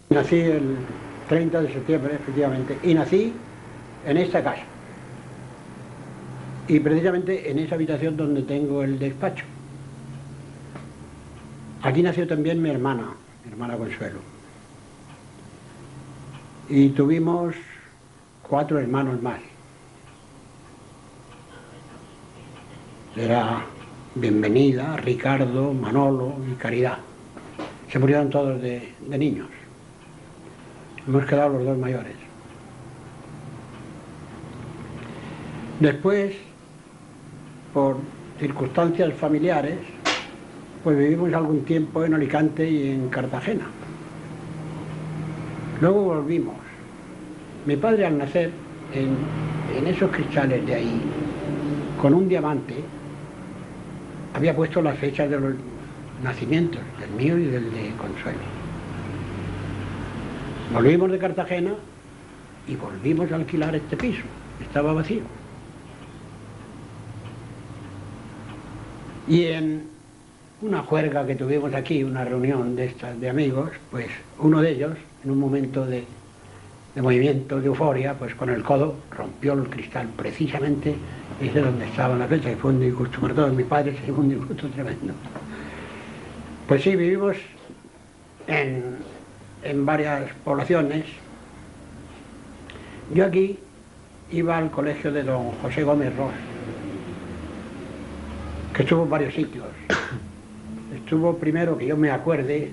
Nací el 30 de septiembre, efectivamente, y nací en esta casa. Y precisamente en esa habitación donde tengo el despacho. Aquí nació también mi hermana Consuelo. Y tuvimos 4 hermanos más. Era Bienvenida, Ricardo, Manolo y Caridad. Se murieron todos de niños. Hemos quedado los 2 mayores. Después, por circunstancias familiares, pues vivimos algún tiempo en Alicante y en Cartagena. Luego volvimos. Mi padre, al nacer, en esos cristales de ahí, con un diamante, había puesto las fechas de los nacimientos, del mío y del de Consuelo. Volvimos de Cartagena y volvimos a alquilar este piso. Estaba vacío. Y en una juerga que tuvimos aquí, una reunión de estas de amigos, pues uno de ellos, en un momento de movimiento, de euforia, pues con el codo rompió el cristal precisamente ese donde estaba la fecha, y fue un disgusto para todos. Mi padre se llevó un disgusto tremendo. Pues sí, vivimos en varias poblaciones. Yo aquí iba al colegio de don José Gómez Ros, que estuvo en varios sitios. Estuvo primero, que yo me acuerde,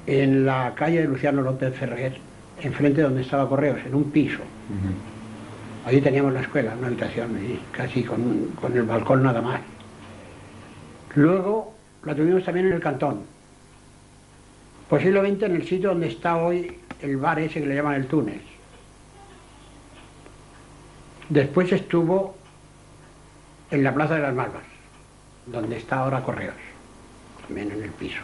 en la calle de Luciano López Ferrer, enfrente donde estaba Correos, en un piso. Allí teníamos la escuela, una habitación, casi con el balcón nada más. Luego la tuvimos también en el Cantón, posiblemente en el sitio donde está hoy el bar ese que le llaman el Túnez. Después estuvo en la Plaza de las Malvas, donde está ahora Correos, también en el piso.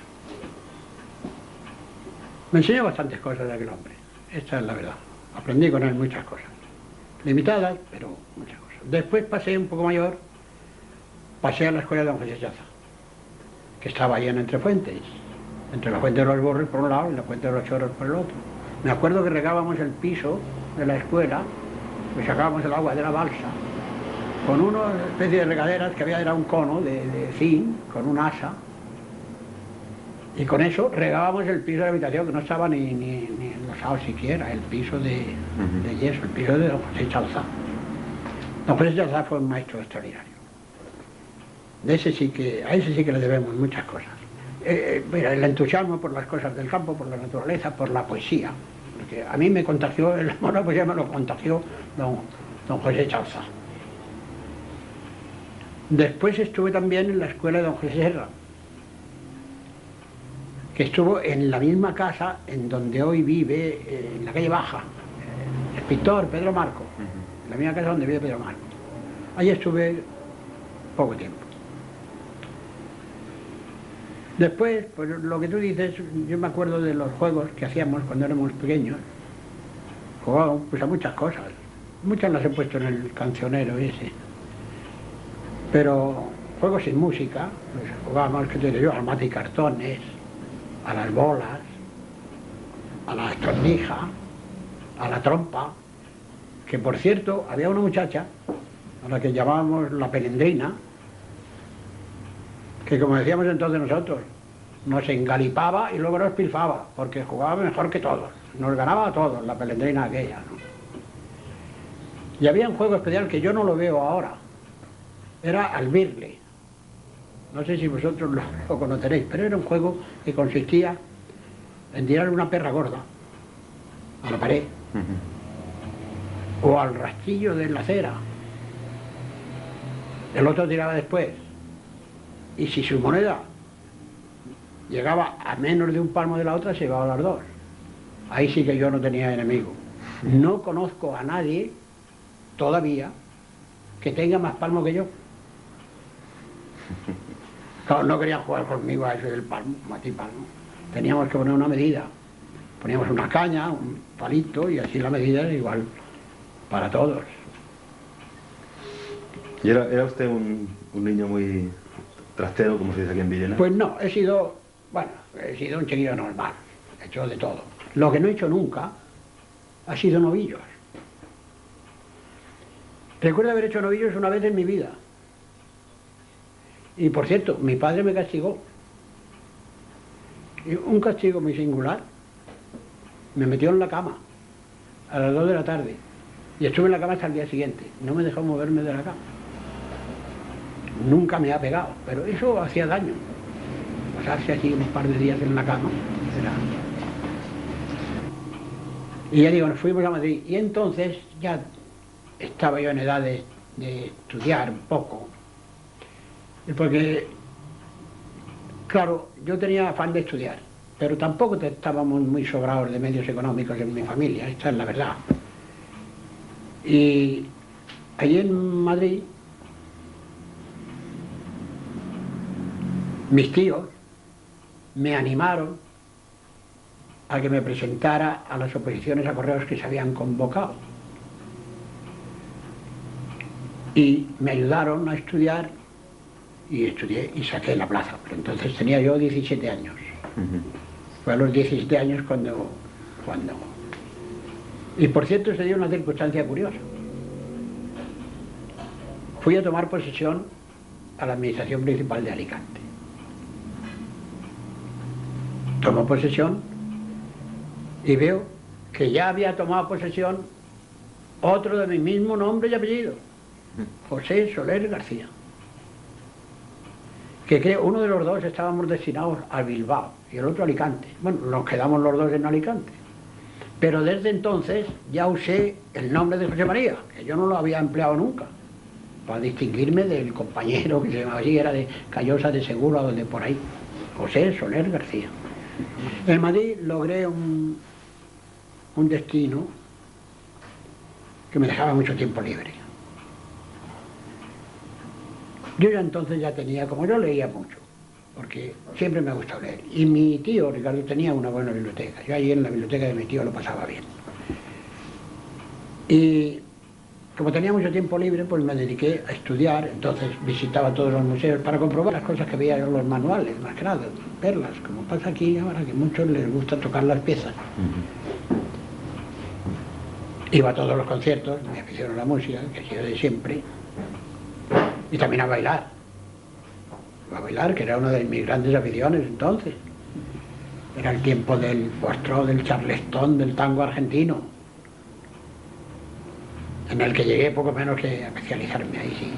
Me enseñó bastantes cosas de aquel hombre, esta es la verdad. Aprendí con él muchas cosas, limitadas, pero muchas cosas. Después pasé un poco mayor, pasé a la escuela de don José Chaza, que estaba ahí en Entrefuentes, entre la Fuente de los Borres por un lado y la Fuente de los Chorros por el otro. Me acuerdo que regábamos el piso de la escuela, pues sacábamos el agua de la balsa, con una especie de regaderas que había, era un cono de zinc, con un asa, y con eso regábamos el piso de la habitación, que no estaba ni enlosado siquiera, el piso de yeso, el piso de don José Chalzá. Don José Chalzá fue un maestro extraordinario. A ese sí que le debemos muchas cosas. Mira, el entusiasmo por las cosas del campo, por la naturaleza, por la poesía. Porque a mí me contagió, el amor a la poesía me lo contagió don José Chalzá. Después estuve también en la escuela de don José Serra, que estuvo en la misma casa en donde hoy vive, en la calle Baja, el pintor Pedro Marco, en la misma casa donde vive Pedro Marco. Allí estuve poco tiempo. Después, pues lo que tú dices, yo me acuerdo de los juegos que hacíamos cuando éramos pequeños. Jugábamos pues a muchas cosas, muchas las he puesto en el cancionero ese. Pero juegos sin música, pues jugábamos, que te digo yo, al mate y cartones, a las bolas, a la estornija, a la trompa, que por cierto, había una muchacha, a la que llamábamos la Pelendrina, que como decíamos entonces nosotros, nos engalipaba y luego nos pilfaba, porque jugaba mejor que todos, nos ganaba a todos, la Pelendrina aquella, ¿no? Y había un juego especial que yo no lo veo ahora, era al birle. No sé si vosotros lo conoceréis, pero era un juego que consistía en tirar una perra gorda a la pared o al rastrillo de la acera. El otro tiraba después. Y si su moneda llegaba a menos de un palmo de la otra, se llevaba las dos. Ahí sí que yo no tenía enemigo. No conozco a nadie todavía que tenga más palmo que yo. Claro, no querían jugar conmigo a eso del palmo, matí palmo. Teníamos que poner una medida. Poníamos una caña, un palito, y así la medida era igual para todos. ¿Y era usted un niño muy trastero, como se dice aquí en Villena? Pues no, he sido un chiquillo normal, he hecho de todo. Lo que no he hecho nunca ha sido novillos. Recuerdo haber hecho novillos una vez en mi vida. Y por cierto, mi padre me castigó. Y un castigo muy singular. Me metió en la cama a las 2 de la tarde y estuve en la cama hasta el día siguiente. No me dejó moverme de la cama. Nunca me ha pegado, pero eso hacía daño. Pasarse así un par de días en la cama era... Y ya digo, nos fuimos a Madrid y entonces ya estaba yo en edad de estudiar un poco. Porque, claro, yo tenía afán de estudiar, pero tampoco estábamos muy sobrados de medios económicos en mi familia, esta es la verdad. Y allí en Madrid, mis tíos me animaron a que me presentara a las oposiciones a correos que se habían convocado. Y me ayudaron a estudiar y estudié y saqué la plaza. Pero entonces tenía yo 17 años. Fue a los 17 años cuando... Y por cierto se dio una circunstancia curiosa. Fui a tomar posesión a la Administración Municipal de Alicante. Tomo posesión y veo que ya había tomado posesión otro de mi mismo nombre y apellido, José Soler García. Que creo, uno de los dos estábamos destinados a Bilbao y el otro a Alicante. Bueno, nos quedamos los dos en Alicante. Pero desde entonces ya usé el nombre de José María, que yo no lo había empleado nunca, para distinguirme del compañero que se llamaba así, era de Callosa de Segura o de por ahí, José Soler García. En Madrid logré un destino que me dejaba mucho tiempo libre. Yo ya entonces ya tenía, como yo leía mucho, porque siempre me ha gustado leer, y mi tío Ricardo tenía una buena biblioteca, yo allí en la biblioteca de mi tío lo pasaba bien. Y como tenía mucho tiempo libre, pues me dediqué a estudiar, entonces visitaba todos los museos para comprobar las cosas que veía en los manuales, más que nada, verlas, como pasa aquí ahora, que a muchos les gusta tocar las piezas. Iba a todos los conciertos, me aficionó a la música, que ha sido de siempre, y también a bailar. Iba a bailar, que era una de mis grandes aficiones entonces. Era el tiempo del foxtrot, del charleston, del tango argentino, en el que llegué poco menos que a especializarme ahí, sí.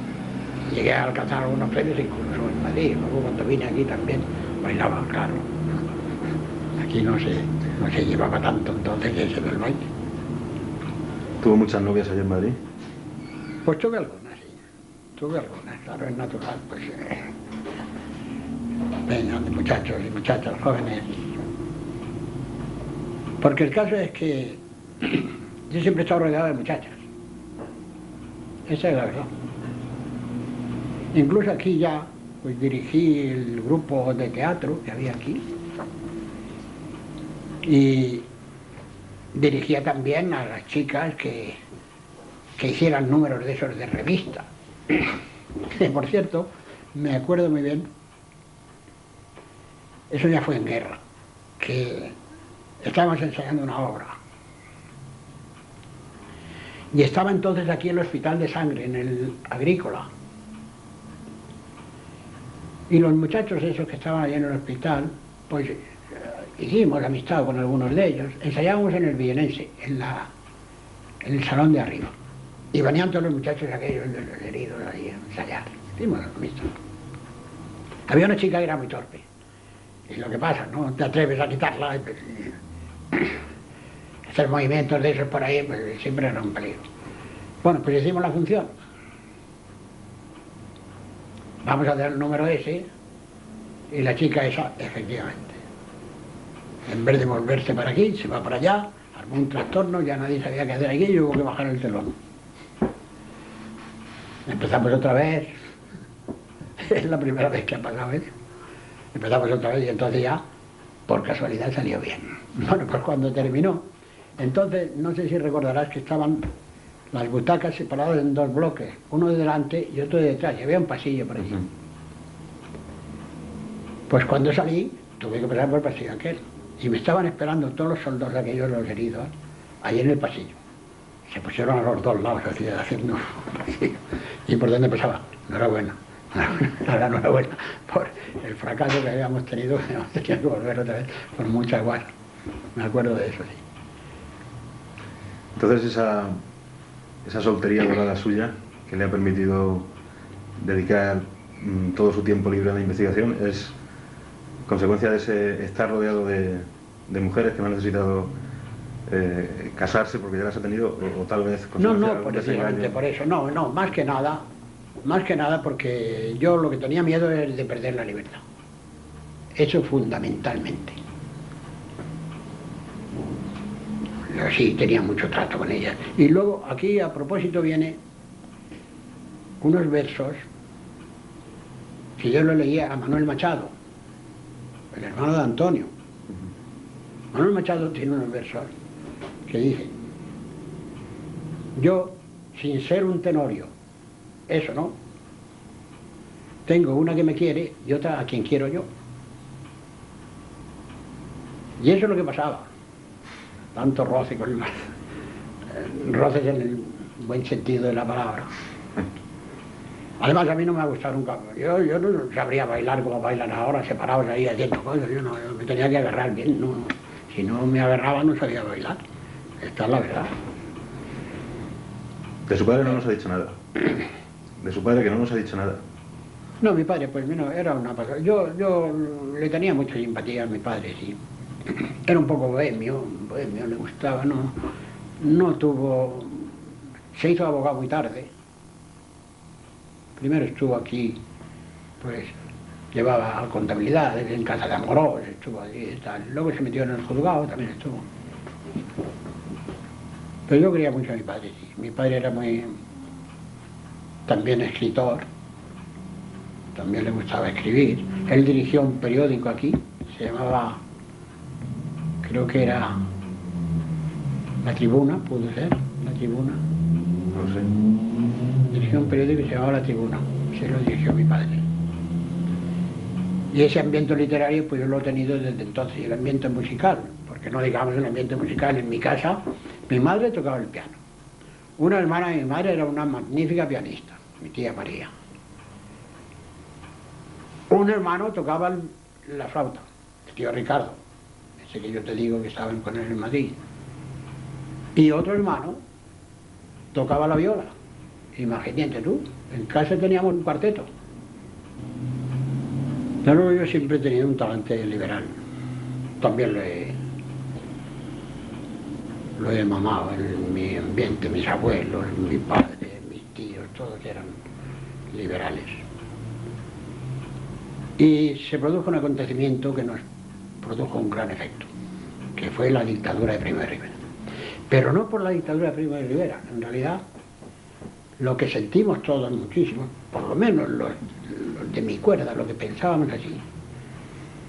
Llegué a alcanzar algunos premios incluso en Madrid, luego cuando vine aquí también bailaba, claro. Aquí no se llevaba tanto entonces que ese del baile. ¿Tuvo muchas novias allá en Madrid? Pues tuve algunas, sí. Tuve algunas, claro, es natural, pues vengan de muchachos y muchachas jóvenes. Porque el caso es que yo siempre he estado rodeado de muchachas. Esa es la verdad. Incluso aquí ya, pues dirigí el grupo de teatro que había aquí. Y dirigía también a las chicas que hicieran números de esos de revista. Que por cierto, me acuerdo muy bien, eso ya fue en guerra, que estábamos ensayando una obra. Y estaba entonces aquí el Hospital de Sangre, en el Agrícola. Y los muchachos esos que estaban allí en el hospital, pues hicimos amistad con algunos de ellos. Ensayábamos en el Villenense, en el salón de arriba. Y venían todos los muchachos aquellos, los heridos, ahí a ensayar. Hicimos amistad. Había una chica que era muy torpe. Y lo que pasa, no te atreves a quitarla. Hacer movimientos de esos por ahí, pues siempre era un peligro. Bueno, pues hicimos la función. Vamos a dar el número ese, y la chica esa, efectivamente, en vez de volverse para aquí, se va para allá, armó un trastorno, ya nadie sabía qué hacer aquí y hubo que bajar el telón. Empezamos otra vez, es la primera vez que ha pasado eso. Empezamos otra vez y entonces ya por casualidad salió bien. Bueno, pues cuando terminó, entonces, no sé si recordarás que estaban las butacas separadas en dos bloques, uno de delante y otro de detrás, y había un pasillo por allí. Pues cuando salí, tuve que pasar por el pasillo aquel, y me estaban esperando todos los soldados aquellos, los heridos, ahí en el pasillo. Se pusieron a los dos lados, así, haciendo un pasillo. ¿Y por dónde pasaba? Enhorabuena. Enhorabuena por el fracaso que habíamos tenido que volver otra vez por mucha guarda. Me acuerdo de eso, sí. Entonces esa soltería dorada suya, que le ha permitido dedicar todo su tiempo libre a la investigación, es consecuencia de ese estar rodeado de mujeres que no han necesitado casarse porque ya las ha tenido, o tal vez... No, precisamente por eso, no, más que nada porque yo lo que tenía miedo es de perder la libertad. Eso fundamentalmente. Yo sí tenía mucho trato con ellas. Y luego aquí a propósito viene unos versos que yo lo leía a Manuel Machado, el hermano de Antonio. Manuel Machado tiene unos versos que dicen: yo, sin ser un tenorio, eso no, tengo una que me quiere y otra a quien quiero yo. Y eso es lo que pasaba. Tanto roce con roces en el buen sentido de la palabra. Además a mí no me ha gustado nunca. Yo no sabría bailar como bailan ahora, separados ahí haciendo cosas. Yo me tenía que agarrar bien. No, si no me agarraba no sabía bailar. Esta es la verdad. De su padre no nos ha dicho nada. De su padre que no nos ha dicho nada. No, mi padre, pues no, era una pasada. Yo le tenía mucha simpatía a mi padre, sí. Era un poco bohemio, le gustaba, no tuvo... Se hizo abogado muy tarde. Primero estuvo aquí, pues llevaba contabilidad en Casa de Amorós, estuvo allí y tal. Luego se metió en el juzgado, también estuvo. Pero yo quería mucho a mi padre, sí. Mi padre era también escritor, también le gustaba escribir. Él dirigió un periódico aquí, se llamaba... Creo que era La Tribuna, pudo ser, La Tribuna. No sé. Dirigió un periódico que se llamaba La Tribuna, se lo dirigió mi padre. Y ese ambiente literario pues yo lo he tenido desde entonces, y el ambiente musical, porque no digamos el ambiente musical en mi casa, mi madre tocaba el piano. Una hermana de mi madre era una magnífica pianista, mi tía María. Un hermano tocaba la flauta, el tío Ricardo. Ese que yo te digo que estaban con él en Madrid. Y otro hermano tocaba la viola. Imagínate tú, en casa teníamos un cuarteto. Yo siempre he tenido un talante liberal. También lo he mamado en mi ambiente, mis abuelos, mi padre, mis tíos, todos eran liberales. Y se produjo un acontecimiento que nos produjo un gran efecto, que fue la dictadura de Primo de Rivera. Pero no por la dictadura de Primo de Rivera, en realidad lo que sentimos todos muchísimo, por lo menos los de mi cuerda, lo que pensábamos así,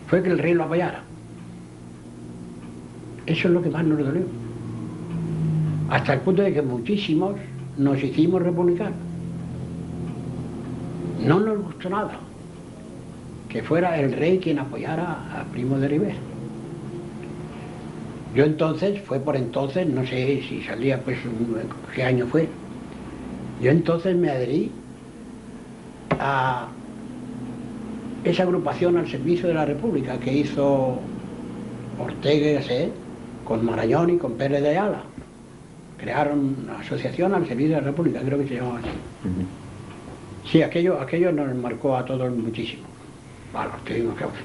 fue que el rey lo apoyara. Eso es lo que más nos dolió. Hasta el punto de que muchísimos nos hicimos republicanos. No nos gustó nada que fuera el rey quien apoyara a Primo de Rivera. Yo entonces, fue por entonces, no sé si salía, pues, qué año fue, yo entonces me adherí a esa agrupación al servicio de la República que hizo Ortega y Gasset con Marañón y con Pérez de Ayala. Crearon una asociación al servicio de la República, creo que se llamaba así. Sí, aquello nos marcó a todos muchísimo. Bueno,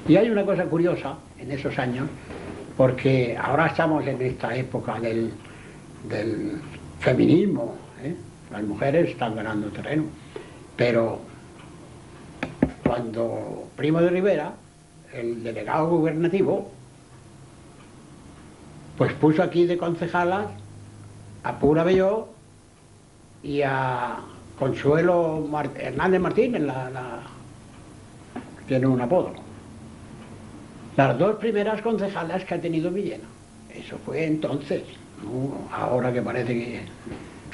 y hay una cosa curiosa en esos años, porque ahora estamos en esta época del feminismo, ¿eh? Las mujeres están ganando terreno, pero cuando Primo de Rivera, el delegado gubernativo, pues puso aquí de concejalas a Pura Belló y a Consuelo Hernández Martínez, tiene un apodo. Las dos primeras concejalas que ha tenido Villena. Eso fue entonces, ¿no? Ahora que parece que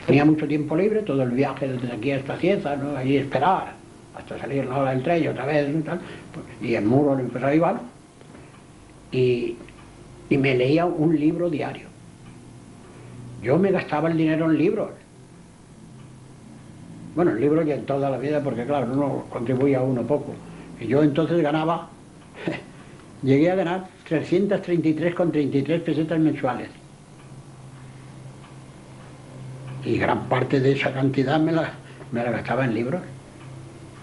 tenía mucho tiempo libre, todo el viaje desde aquí hasta Cieza, ¿no? Allí esperar hasta salir la hora del tren y otra vez y tal, pues, y el muro lo empezaba igual, y me leía un libro diario. Yo me gastaba el dinero en libros. Bueno, en libros y en toda la vida, porque claro, uno contribuye a uno poco. Y yo entonces ganaba, llegué a ganar 333,33 pesetas mensuales. Y gran parte de esa cantidad me la gastaba en libros.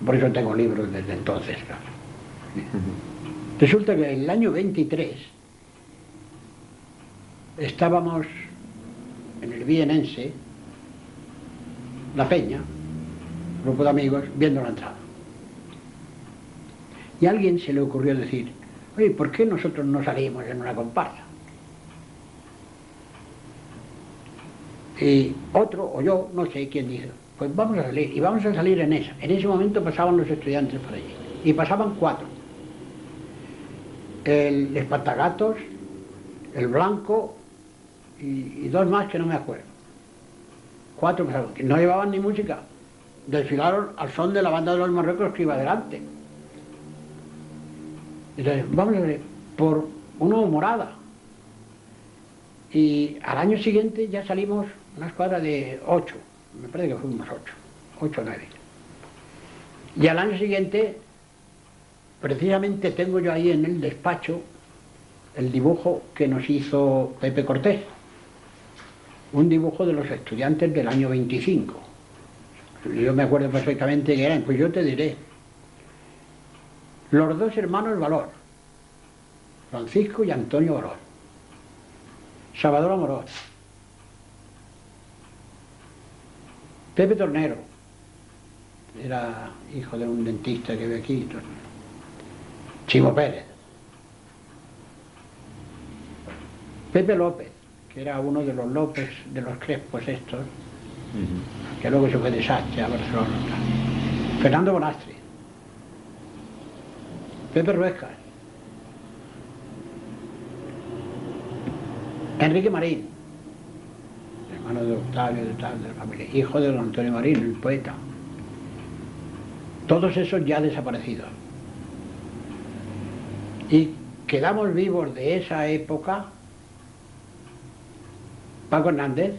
Por eso tengo libros desde entonces, claro. Resulta que en el año 23 estábamos en el Vienense, La Peña, grupo de amigos, viendo la entrada. Y a alguien se le ocurrió decir, oye, ¿por qué nosotros no salimos en una comparsa? Y otro, o yo, no sé quién dijo, pues vamos a salir, y vamos a salir en esa. En ese momento pasaban los estudiantes por allí, y pasaban 4. El Espantagatos, el Blanco, y 2 más que no me acuerdo. 4 pasaron, que no llevaban ni música, desfilaron al son de la banda de los Marruecos que iba delante. Entonces, vamos a ver, por una humorada. Y al año siguiente ya salimos una escuadra de 8, me parece que fuimos 8 o 9. Y al año siguiente, precisamente tengo yo ahí en el despacho el dibujo que nos hizo Pepe Cortés, un dibujo de los estudiantes del año 25. Yo me acuerdo perfectamente que eran, pues yo te diré, los 2 hermanos Valor, Francisco y Antonio Valor, Salvador Amorós, Pepe Tornero, era hijo de un dentista que ve aquí, Chivo Pérez, Pepe López, que era uno de los López, de los Crespos estos, que luego se fue de Sacha a Barcelona, Fernando Bonastre, Pepe Ruescas, Enrique Marín, hermano de Octavio, de la familia, hijo de don Antonio Marín, el poeta. Todos esos ya desaparecidos. Y quedamos vivos de esa época Paco Hernández,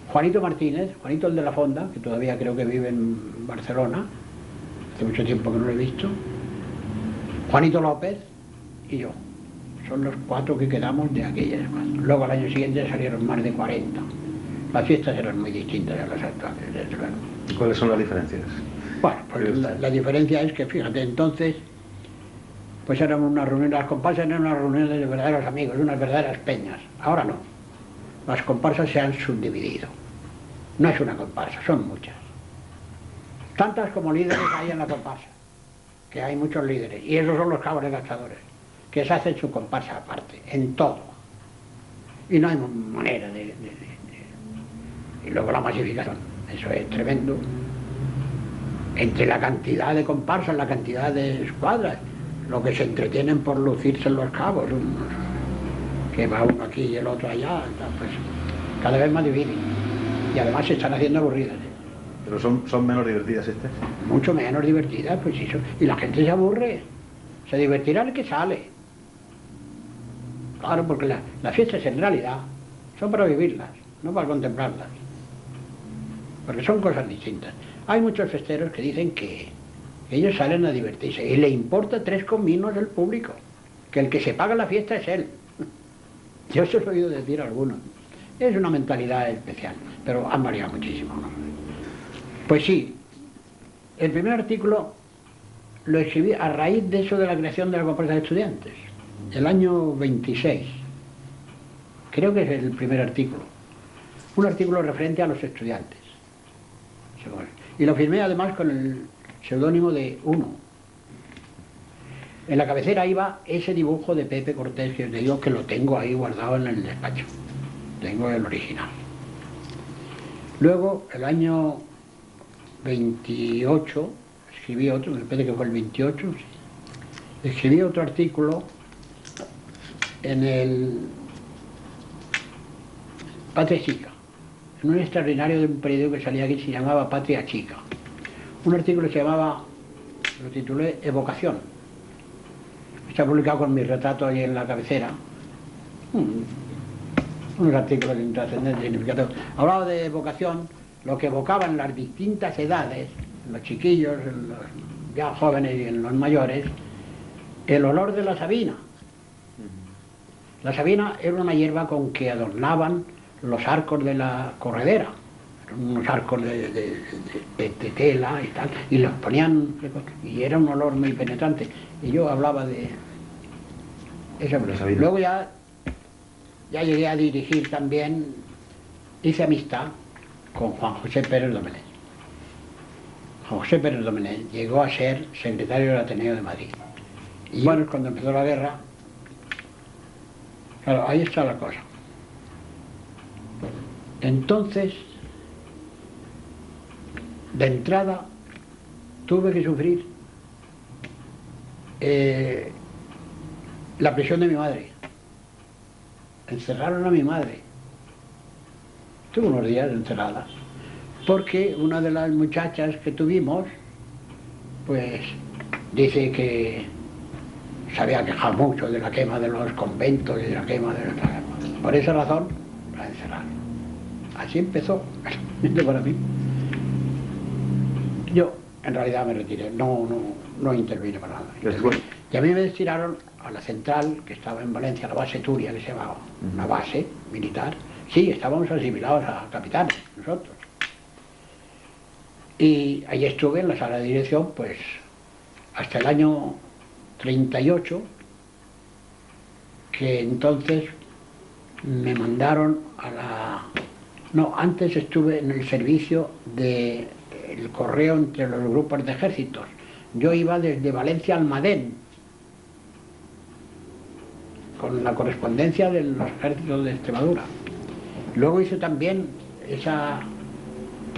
Juanito Martínez, Juanito el de la Fonda, que todavía creo que vive en Barcelona, hace mucho tiempo que no lo he visto, Juanito López y yo. Son los 4 que quedamos de aquella escuadra. Luego al año siguiente salieron más de 40. Las fiestas eran muy distintas a las actuales, desde luego. ¿Y cuáles son las diferencias? Bueno, pues la diferencia es que, fíjate, entonces, pues eran unas reuniones, las comparsas eran unas reuniones de verdaderos amigos, unas verdaderas peñas. Ahora no. Las comparsas se han subdividido. No es una comparsa, son muchas. Tantas como líderes hay en la comparsa, que hay muchos líderes, y esos son los cabos de gastadores, que se hacen su comparsa aparte, en todo. Y no hay manera de... Y luego la masificación, eso es tremendo. Entre la cantidad de comparsas, la cantidad de escuadras, lo que se entretienen por lucirse en los cabos, que va uno aquí y el otro allá, pues cada vez más difícil. Y además se están haciendo aburridas. ¿Pero son menos divertidas estas? Mucho menos divertidas, pues eso. Y la gente se aburre. Se divertirá el que sale. Claro, porque las fiestas en realidad son para vivirlas, no para contemplarlas. Porque son cosas distintas. Hay muchos festeros que dicen que ellos salen a divertirse y le importa 3 cominos el público, que el que se paga la fiesta es él. Yo se lo he oído decir a algunos. Es una mentalidad especial, pero han variado muchísimo, ¿no? Pues sí, el primer artículo lo escribí a raíz de eso de la creación de la comparsa de estudiantes, el año 26. Creo que es el primer artículo. Un artículo referente a los estudiantes. Y lo firmé además con el seudónimo de Uno. En la cabecera iba ese dibujo de Pepe Cortés, que os digo que lo tengo ahí guardado en el despacho. Tengo el original. Luego, el año 28, escribí otro, me parece que fue el 28, sí. escribí otro artículo en el Patria Chica, en un extraordinario de un periódico que salía aquí, se llamaba Patria Chica. Un artículo se llamaba, lo titulé Evocación. Está publicado con mi retrato ahí en la cabecera. Unos artículos de trascendencia y significativo. Hablaba de evocación, lo que evocaban las distintas edades, en los chiquillos, en los ya jóvenes y en los mayores, el olor de la sabina. La sabina era una hierba con que adornaban los arcos de la corredera, unos arcos de tela y tal, y los ponían, y era un olor muy penetrante. Y yo hablaba de esa cosa. Luego ya llegué a dirigir también, hice amistad con Juan José Pérez Domenech. Juan José Pérez Domenech llegó a ser secretario del Ateneo de Madrid. Y bueno, cuando empezó la guerra, claro, ahí está la cosa. Entonces, de entrada, tuve que sufrir la prisión de mi madre. Encerraron a mi madre. Tuve unos días encerrada, porque una de las muchachas que tuvimos, pues, dice que se había quejado mucho de la quema de los conventos y de la quema de los... Por esa razón, la encerraron. Así empezó, para mí. Yo, en realidad, me retiré, no intervine para nada. Y a mí me destinaron a la central, que estaba en Valencia, la base Turia, que se llamaba, una base militar. Sí, estábamos asimilados a capitanes, nosotros. Y allí estuve en la sala de dirección, pues, hasta el año 38, que entonces me mandaron a la... No, antes estuve en el servicio del correo entre los grupos de ejércitos. Yo iba desde Valencia a Almadén, con la correspondencia de los ejércitos de Extremadura. Luego hice también esa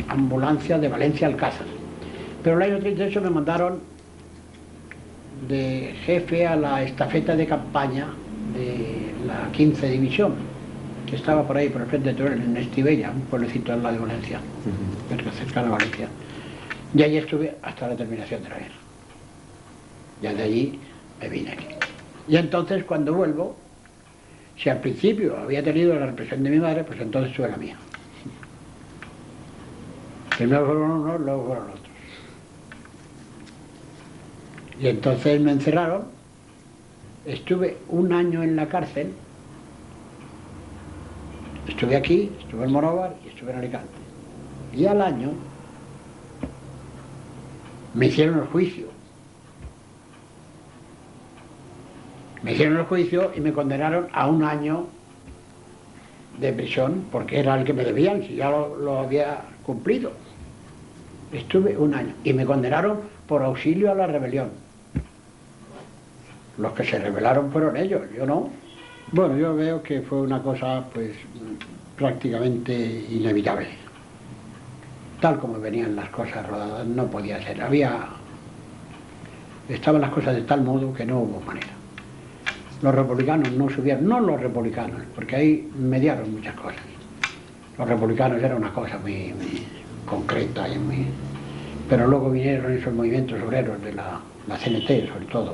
ambulancia de Valencia a Alcázar. Pero el año 38 me mandaron de jefe a la estafeta de campaña de la 15 División, que estaba por ahí, por el frente de Teruel, en Estivella, un pueblecito al lado de Valencia, cercano a Valencia. Y allí estuve hasta la terminación de la guerra. Ya de allí me vine aquí. Y entonces, cuando vuelvo, si al principio había tenido la represión de mi madre, pues entonces tuve la mía. Primero fueron unos, luego fueron otros. Y entonces me encerraron, estuve un año en la cárcel, estuve aquí, estuve en Monóvar y estuve en Alicante. Y al año me hicieron el juicio. Me hicieron el juicio y me condenaron a un año de prisión, porque era el que me debían, si ya lo había cumplido. Estuve un año y me condenaron por auxilio a la rebelión. Los que se rebelaron fueron ellos, yo no. Bueno, yo veo que fue una cosa, pues, prácticamente inevitable. Tal como venían las cosas rodadas, no podía ser. Estaban las cosas de tal modo que no hubo manera. Los republicanos no subieron, no los republicanos, porque ahí mediaron muchas cosas. Los republicanos era una cosa muy concreta y muy... Pero luego vinieron esos movimientos obreros de la CNT, sobre todo.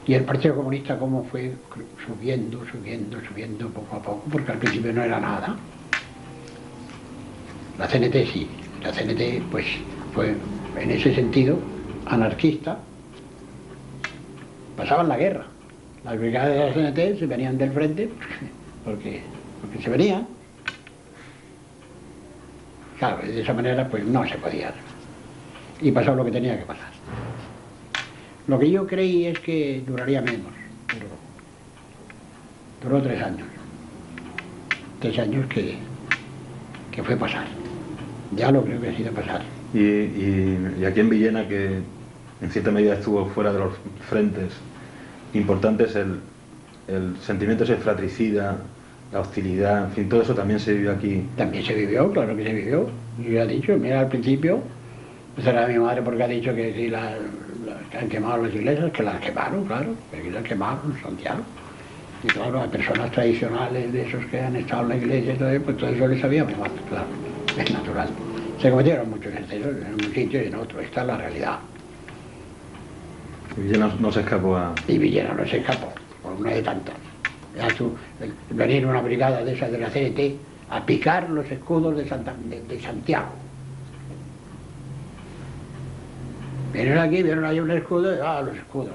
Y el Partido Comunista cómo fue subiendo poco a poco, porque al principio no era nada. La CNT sí, la CNT pues fue en ese sentido anarquista. Pasaban la guerra. Las brigadas de la CNT se venían del frente porque se venían. Claro, de esa manera pues no se podía. Y pasó lo que tenía que pasar. Lo que yo creí es que duraría menos. Duró 3 años. 3 años que fue pasar. Ya lo creo que ha sido pasar. Y aquí en Villena, que en cierta medida estuvo fuera de los frentes importantes, el sentimiento ese fratricida, la hostilidad, en fin, todo eso también se vivió aquí. También se vivió, claro que se vivió. Yo ya he dicho, mira, al principio, será mi madre porque ha dicho que si que han quemado las iglesias, que las quemaron, claro, aquí las quemaron en Santiago. Y claro, a personas tradicionales de esos que han estado en la iglesia y todo eso, pues todo eso les había quemado, claro, es natural. Se cometieron muchos excesos en un sitio y en otro, esta es la realidad. Y Villena no se escapó a... Y Villena no se escapó, por una de tantas. Venir una brigada de esas de la CNT a picar los escudos de Santiago. Vinieron aquí, vieron ahí un escudo, los escudos.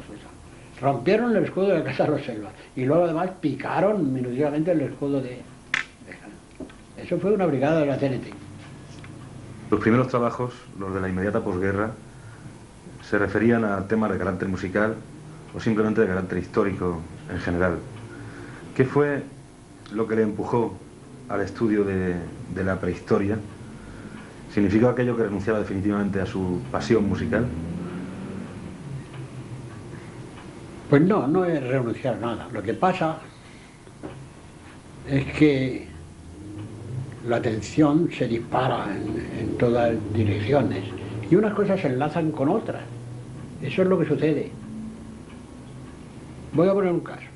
Rompieron el escudo de la Casa de los Selvas y luego además picaron minuciosamente el escudo de... Eso fue una brigada de la CNT. Los primeros trabajos, los de la inmediata posguerra, se referían a temas de carácter musical o simplemente de carácter histórico en general. ¿Qué fue lo que le empujó al estudio de la prehistoria? ¿Significó aquello que renunciaba definitivamente a su pasión musical? Pues no, no es renunciar a nada. Lo que pasa es que la atención se dispara en todas direcciones y unas cosas se enlazan con otras. Eso es lo que sucede. Voy a poner un caso.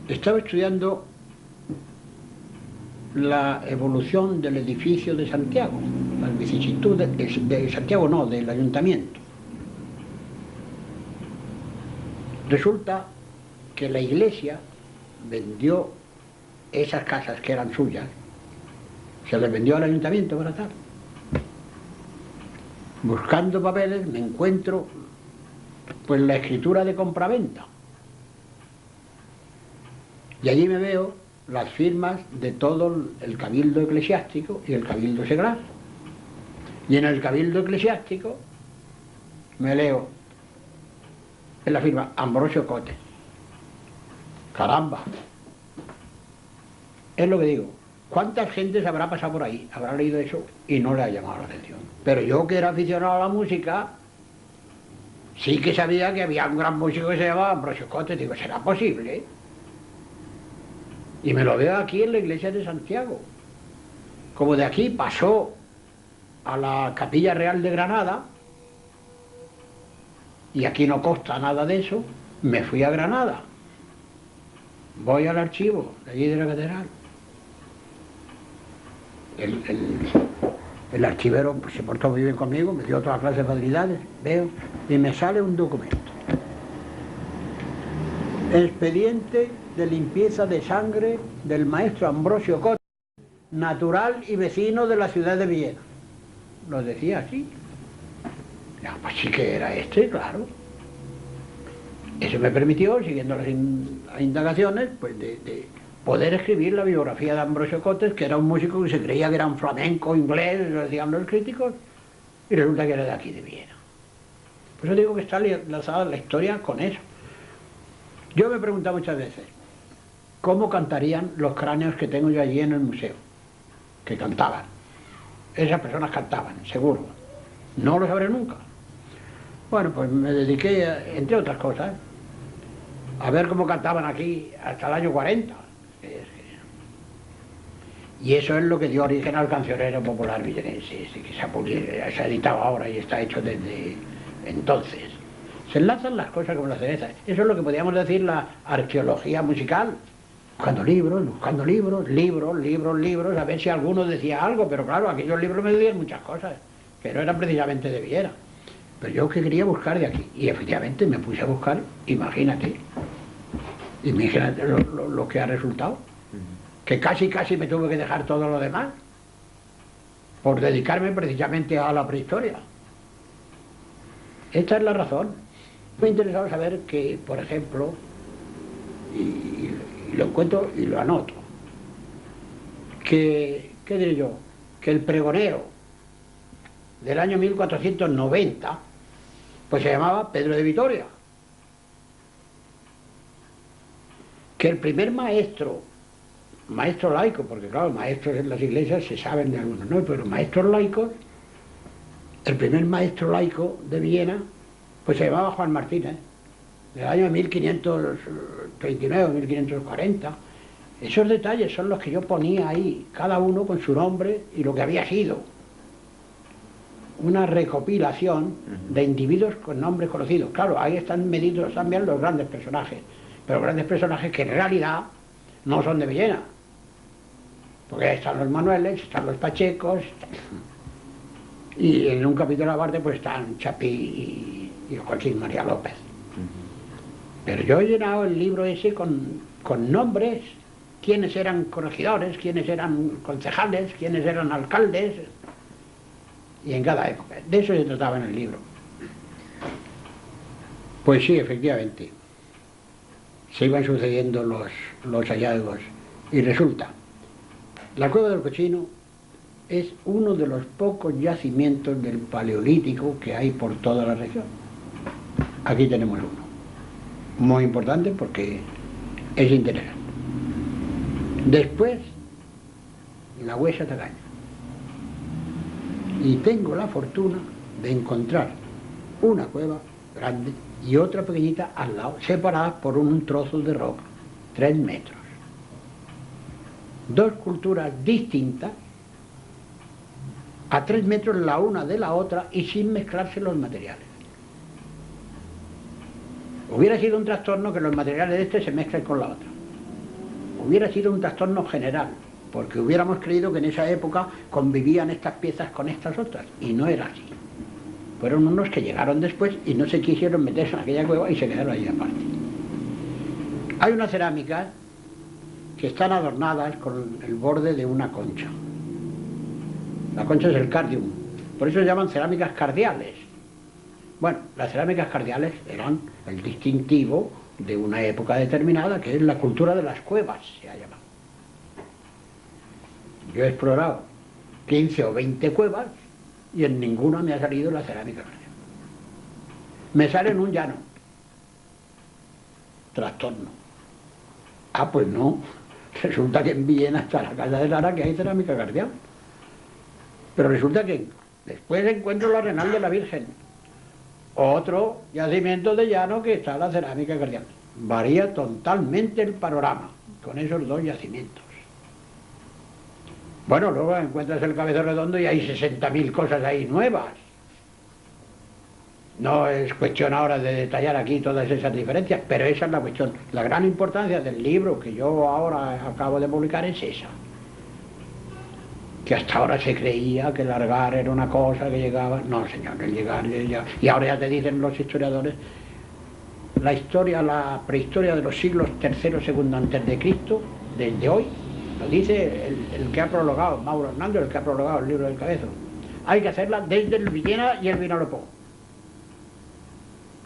Estaba estudiando la evolución del edificio de Santiago, las vicisitudes de Santiago, no, del ayuntamiento. Resulta que la iglesia vendió esas casas que eran suyas, se les vendió al ayuntamiento para tal. Buscando papeles me encuentro pues la escritura de compraventa. Y allí me veo las firmas de todo el cabildo eclesiástico y el cabildo seglar. Y en el cabildo eclesiástico me leo en la firma Ambrosio Cotes. Caramba. Es lo que digo. ¿Cuántas gentes habrá pasado por ahí? Habrá leído eso y no le ha llamado la atención. Pero yo, que era aficionado a la música, sí que sabía que había un gran músico que se llamaba Ambrosio Cotes. Digo, ¿será posible? Y me lo veo aquí en la iglesia de Santiago. Como de aquí pasó a la Capilla Real de Granada, y aquí no consta nada de eso, me fui a Granada. Voy al archivo de allí de la catedral. El archivero pues, se portó muy bien conmigo, me dio toda clase de facilidades, veo, y me sale un documento. Expediente de limpieza de sangre del maestro Ambrosio Cotes, natural y vecino de la ciudad de Villena. Lo decía así. Ya, pues sí que era claro. Eso me permitió, siguiendo las indagaciones, pues de poder escribir la biografía de Ambrosio Cotes, que era un músico que se creía que era un flamenco inglés, lo decían los críticos, y resulta que era de aquí de Viena. Por eso digo que está enlazada la historia con eso. Yo me he preguntado muchas veces, ¿cómo cantarían los cráneos que tengo yo allí en el museo? Que cantaban. Esas personas cantaban, seguro. No lo sabré nunca. Bueno, pues me dediqué, entre otras cosas, a ver cómo cantaban aquí hasta el año 40. Y eso es lo que dio origen al cancionero popular villenense, que se ha editado ahora y está hecho desde entonces. Se enlazan las cosas como las cerezas. Eso es lo que podríamos decir la arqueología musical. Buscando libros, a ver si alguno decía algo, pero claro, aquellos libros me decían muchas cosas, que no eran precisamente de Viena. Pero yo que quería buscar de aquí, y efectivamente me puse a buscar, imagínate lo que ha resultado, que casi me tuve que dejar todo lo demás, por dedicarme precisamente a la prehistoria. Esta es la razón. Me ha interesado saber que, por ejemplo, y lo encuentro y lo anoto, ¿qué diré yo? Que el pregonero del año 1490, pues se llamaba Pedro de Vitoria. Que el primer maestro laico, porque claro, maestros en las iglesias se saben de algunos, ¿no? Pero maestros laicos, el primer maestro laico de Viena, pues se llamaba Juan Martínez, del año 1539 o 1540. Esos detalles son los que yo ponía ahí, cada uno con su nombre y lo que había sido. una recopilación de individuos con nombres conocidos. Claro, ahí están medidos también los grandes personajes, pero grandes personajes que en realidad no son de Villena, porque ahí están los Manueles, están los Pachecos, y en un capítulo aparte pues están Chapí y Joaquín María López. Pero yo he llenado el libro ese con nombres, quiénes eran corregidores, quiénes eran concejales, quiénes eran alcaldes, y en cada época. De eso se trataba en el libro. Pues sí, efectivamente, se iban sucediendo los hallazgos, y resulta, la Cueva del Cochino es uno de los pocos yacimientos del Paleolítico que hay por toda la región. Aquí tenemos uno, muy importante porque es interesante. Después, la Huesa Tagaña. Y tengo la fortuna de encontrar una cueva grande y otra pequeñita al lado, separadas por un trozo de roca, 3 metros. Dos culturas distintas, a 3 metros la una de la otra y sin mezclarse los materiales. Hubiera sido un trastorno que los materiales de este se mezclen con la otra. Hubiera sido un trastorno general, porque hubiéramos creído que en esa época convivían estas piezas con estas otras, y no era así. Fueron unos que llegaron después y no se quisieron meterse en aquella cueva y se quedaron ahí aparte. Hay unas cerámicas que están adornadas con el borde de una concha. La concha es el cardium, por eso se llaman cerámicas cardiales. Bueno, las cerámicas cardiales eran el distintivo de una época determinada, que es la cultura de las cuevas, se ha llamado. Yo he explorado 15 o 20 cuevas y en ninguna me ha salido la cerámica cardial. Me sale en un llano. Trastorno. Ah, pues no. Resulta que en Villena, hasta la casa de Lara, que hay cerámica cardial. Pero resulta que después encuentro la Renal de la Virgen. Otro yacimiento de llano que está la cerámica cardial. Varía totalmente el panorama con esos dos yacimientos. Bueno, luego encuentras el Cabezo Redondo y hay 60.000 cosas ahí nuevas. No es cuestión ahora de detallar aquí todas esas diferencias, pero esa es la cuestión. La gran importancia del libro que yo ahora acabo de publicar es esa. Que hasta ahora se creía que largar era una cosa que llegaba. No, señor, el llegar ya. Y ahora ya te dicen los historiadores, la historia, la prehistoria de los siglos III, II antes de Cristo, desde hoy, lo dice el que ha prologado, Mauro Hernández, el que ha prologado el libro del Cabezo. Hay que hacerla desde el Villena y el Vinalopó.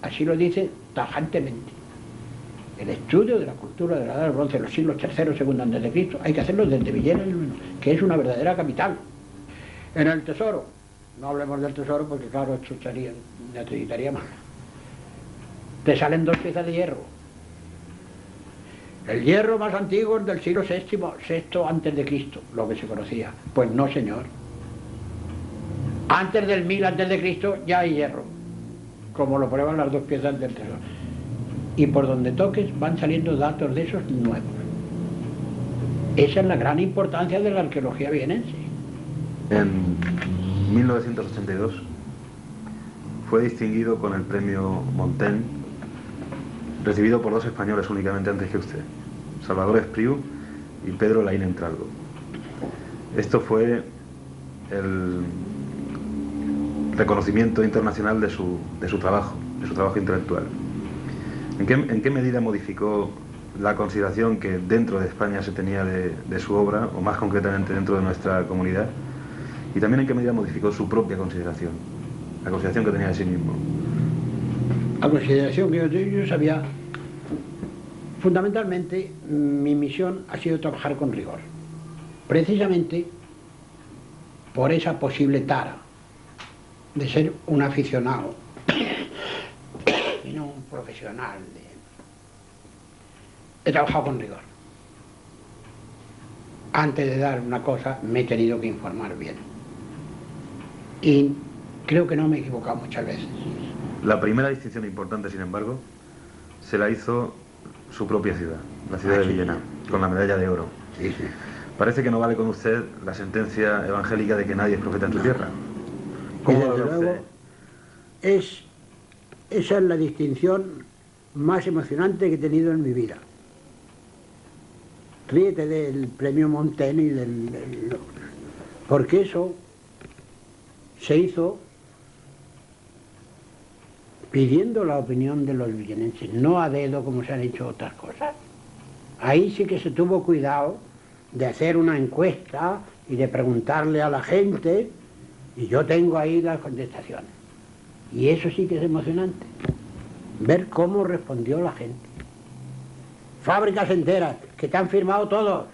Así lo dice tajantemente. El estudio de la cultura de la Edad del Bronce de los siglos III, II antes de Cristo, hay que hacerlo desde Villena y el Vinalopó, que es una verdadera capital. En el tesoro, no hablemos del tesoro porque claro, esto necesitaría más. Te salen 2 piezas de hierro. El hierro más antiguo es del siglo VI antes de Cristo, lo que se conocía. Pues no, señor. Antes del 1000 antes de Cristo ya hay hierro, como lo prueban las 2 piezas del tesoro. Y por donde toques van saliendo datos de esos nuevos. Esa es la gran importancia de la arqueología vienense. En 1982 fue distinguido con el premio Montaigne, recibido por 2 españoles únicamente antes que usted, Salvador Espriu y Pedro Laín Entralgo. Esto fue el reconocimiento internacional de su trabajo intelectual. ¿En qué medida modificó la consideración que dentro de España se tenía de su obra, o más concretamente dentro de nuestra comunidad? Y también en qué medida modificó su propia consideración, la consideración que tenía de sí mismo. La consideración que yo sabía, fundamentalmente mi misión ha sido trabajar con rigor, precisamente por esa posible tara de ser un aficionado y no un profesional. He trabajado con rigor. Antes de dar una cosa me he tenido que informar bien y creo que no me he equivocado muchas veces. La primera distinción importante, sin embargo, se la hizo su propia ciudad, la ciudad de Villena, con la medalla de oro. Sí, sí. Parece que no vale con usted la sentencia evangélica de que nadie es profeta en su tierra. Y ¿Cómo desde lo ve luego, usted? esa es la distinción más emocionante que he tenido en mi vida. Ríete del premio Montaigne y porque eso se hizo pidiendo la opinión de los villenenses, no a dedo como se han hecho otras cosas. Ahí sí que se tuvo cuidado de hacer una encuesta y de preguntarle a la gente, y yo tengo ahí las contestaciones. Y eso sí que es emocionante, ver cómo respondió la gente. Fábricas enteras, que te han firmado todos.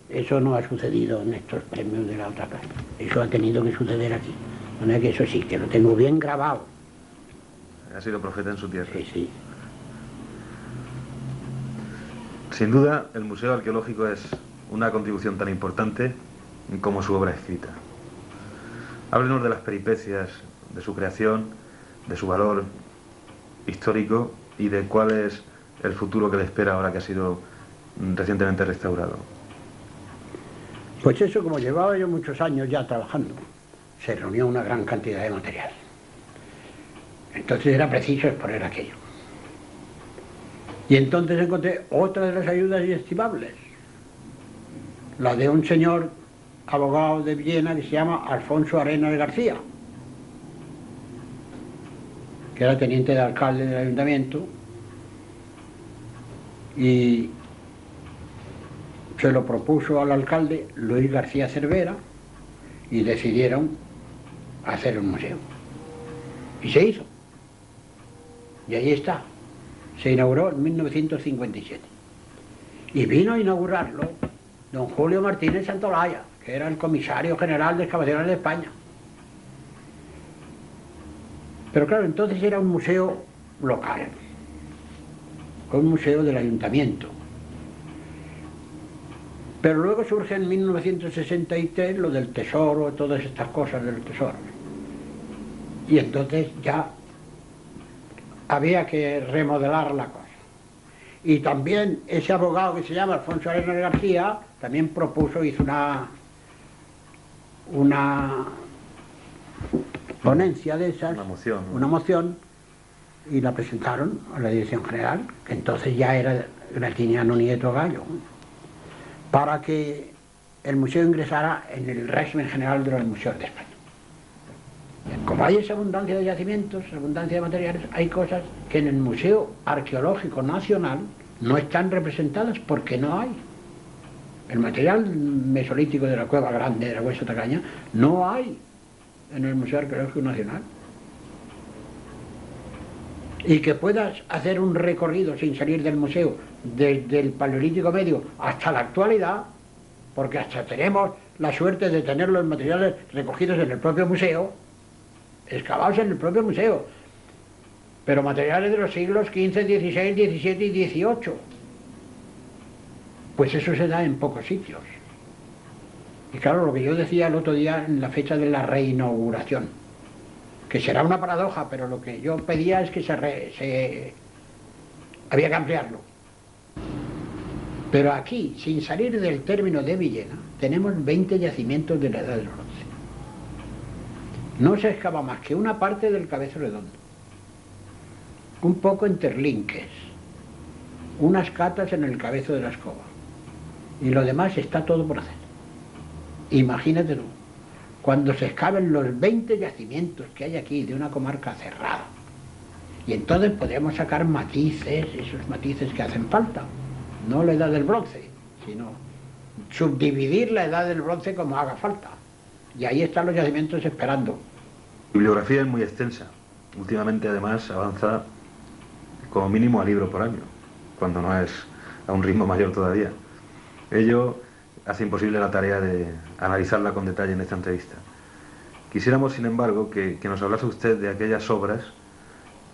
Eso no ha sucedido en estos premios de la otra casa. Eso ha tenido que suceder aquí. No es que eso sí, que lo tengo bien grabado. Ha sido profeta en su tierra. Sí, sí. Sin duda, el Museo Arqueológico es una contribución tan importante como su obra escrita. Háblenos de las peripecias de su creación, de su valor histórico y de cuál es el futuro que le espera ahora que ha sido recientemente restaurado. Pues eso, como llevaba yo muchos años ya trabajando, se reunió una gran cantidad de material. Entonces era preciso exponer aquello. Y entonces encontré otra de las ayudas inestimables, la de un señor abogado de Villena que se llama Alfonso Arenas García, que era teniente de alcalde del ayuntamiento, y se lo propuso al alcalde Luis García Cervera y decidieron hacer un museo. Y se hizo. Y ahí está. Se inauguró en 1957. Y vino a inaugurarlo don Julio Martínez Santolaya, que era el comisario general de Excavaciones de España. Pero claro, entonces era un museo local, un museo del ayuntamiento. Pero luego surge en 1963 lo del tesoro, todas estas cosas del tesoro. Y entonces ya había que remodelar la cosa. Y también ese abogado que se llama Alfonso Arenas García también propuso, hizo una ponencia de esas, una moción, y la presentaron a la Dirección General, que entonces ya era Gratiniano Nieto Gallo, para que el museo ingresara en el régimen general de los museos de España. Como hay esa abundancia de yacimientos, abundancia de materiales, hay cosas que en el Museo Arqueológico Nacional no están representadas porque no hay. El material mesolítico de la Cueva Grande, de la Huesa Tacaña, no hay en el Museo Arqueológico Nacional. Y que puedas hacer un recorrido sin salir del museo desde el Paleolítico Medio hasta la actualidad, porque hasta tenemos la suerte de tener los materiales recogidos en el propio museo, excavados en el propio museo, pero materiales de los siglos XV, XVI, XVII y XVIII. Pues eso se da en pocos sitios. Y claro, lo que yo decía el otro día en la fecha de la reinauguración, que será una paradoja, pero lo que yo pedía es que había que ampliarlo. Pero aquí, sin salir del término de Villena, tenemos 20 yacimientos de la Edad del Bronce. No se excava más que una parte del Cabezo Redondo, un poco en Terlinques, unas catas en el Cabezo de la Escoba, y lo demás está todo por hacer. Imagínate tú, cuando se excaven los 20 yacimientos que hay aquí de una comarca cerrada, y entonces podremos sacar matices, esos matices que hacen falta, no la Edad del Bronce, sino subdividir la Edad del Bronce como haga falta. Y ahí están los yacimientos esperando. La bibliografía es muy extensa. Últimamente, además, avanza como mínimo a libro por año, cuando no es a un ritmo mayor todavía. Ello hace imposible la tarea de analizarla con detalle en esta entrevista. Quisiéramos, sin embargo, que nos hablase usted de aquellas obras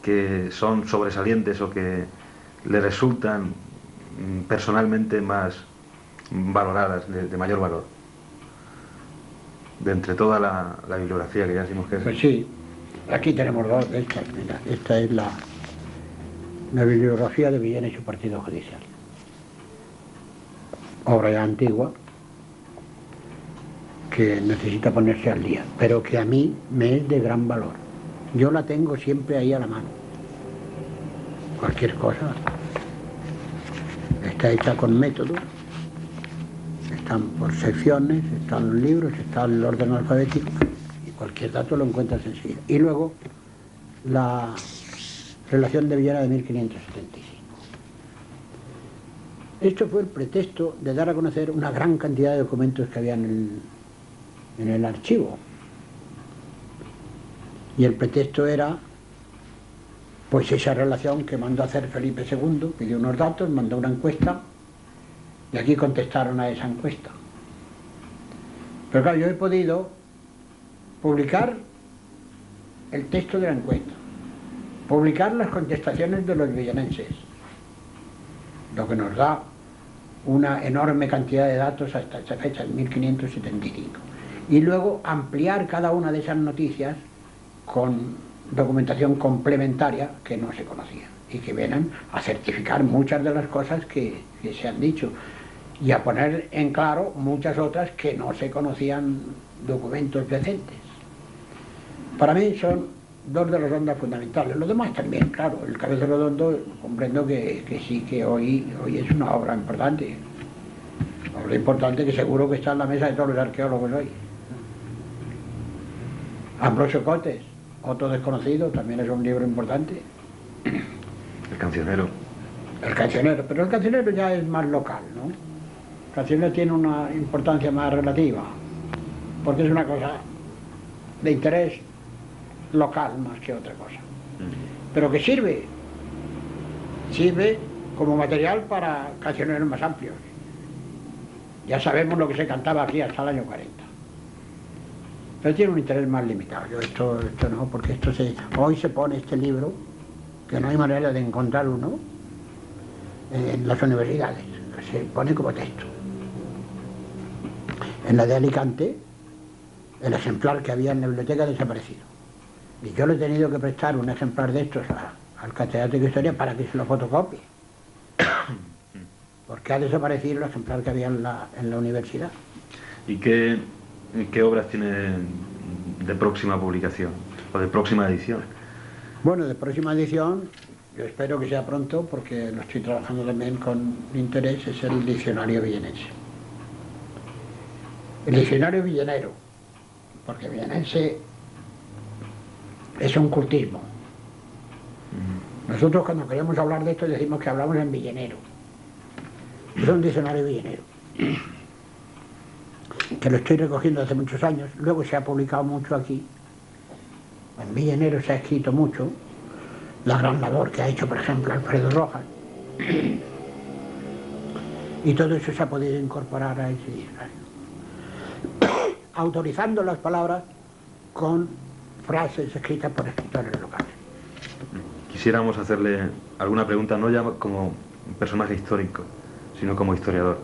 que son sobresalientes o que le resultan personalmente más valoradas, de mayor valor, de entre toda la bibliografía que ya decimos que es. Pues sí, aquí tenemos dos de estas. Mira, esta es la bibliografía de Villena y su partido judicial. Obra ya antigua, que necesita ponerse al día, pero que a mí me es de gran valor. Yo la tengo siempre ahí a la mano. Cualquier cosa está hecha con método, están por secciones, están los libros, está el orden alfabético y cualquier dato lo encuentras enseguida. Y luego la relación de Villena de 1575. Esto fue el pretexto de dar a conocer una gran cantidad de documentos que había en el archivo. Y el pretexto era pues esa relación que mandó a hacer Felipe II, pidió unos datos, mandó una encuesta y aquí contestaron a esa encuesta. Pero claro, yo he podido publicar el texto de la encuesta, publicar las contestaciones de los villanenses, lo que nos da una enorme cantidad de datos hasta esa fecha, en 1575. Y luego ampliar cada una de esas noticias con documentación complementaria que no se conocía y que vienen a certificar muchas de las cosas que se han dicho y a poner en claro muchas otras que no se conocían documentos decentes. Para mí son dos de las ondas fundamentales. Los demás también, claro. El Cabeza Redondo comprendo que sí, que hoy es una obra importante. Una obra importante que seguro que está en la mesa de todos los arqueólogos hoy. Ambrosio Cotes, otro desconocido, también es un libro importante. El Cancionero. El Cancionero, pero el Cancionero ya es más local, ¿no? El Cancionero tiene una importancia más relativa, porque es una cosa de interés local más que otra cosa, pero que sirve como material para cancioneros más amplios. Ya sabemos lo que se cantaba aquí hasta el año 40, pero tiene un interés más limitado. Yo esto no, porque hoy se pone este libro, que no hay manera de encontrar uno en las universidades, se pone como texto. En la de Alicante, el ejemplar que había en la biblioteca ha desaparecido. Y yo le he tenido que prestar un ejemplar de estos al catedrático de Historia para que se lo fotocopie. Porque ha desaparecido el ejemplar que había en la universidad. ¿Y qué obras tiene de próxima publicación o de próxima edición? Bueno, de próxima edición, yo espero que sea pronto, porque lo estoy trabajando también con interés, es el diccionario villenense. El diccionario villenero, porque villenense es un cultismo. Nosotros cuando queremos hablar de esto decimos que hablamos en villenero. Es un diccionario villenero, que lo estoy recogiendo hace muchos años, luego se ha publicado mucho aquí. En villenero se ha escrito mucho, la gran labor que ha hecho, por ejemplo, Alfredo Rojas. Y todo eso se ha podido incorporar a ese diccionario, autorizando las palabras con frases escritas por escritores locales. Quisiéramos hacerle alguna pregunta, no ya como personaje histórico, sino como historiador.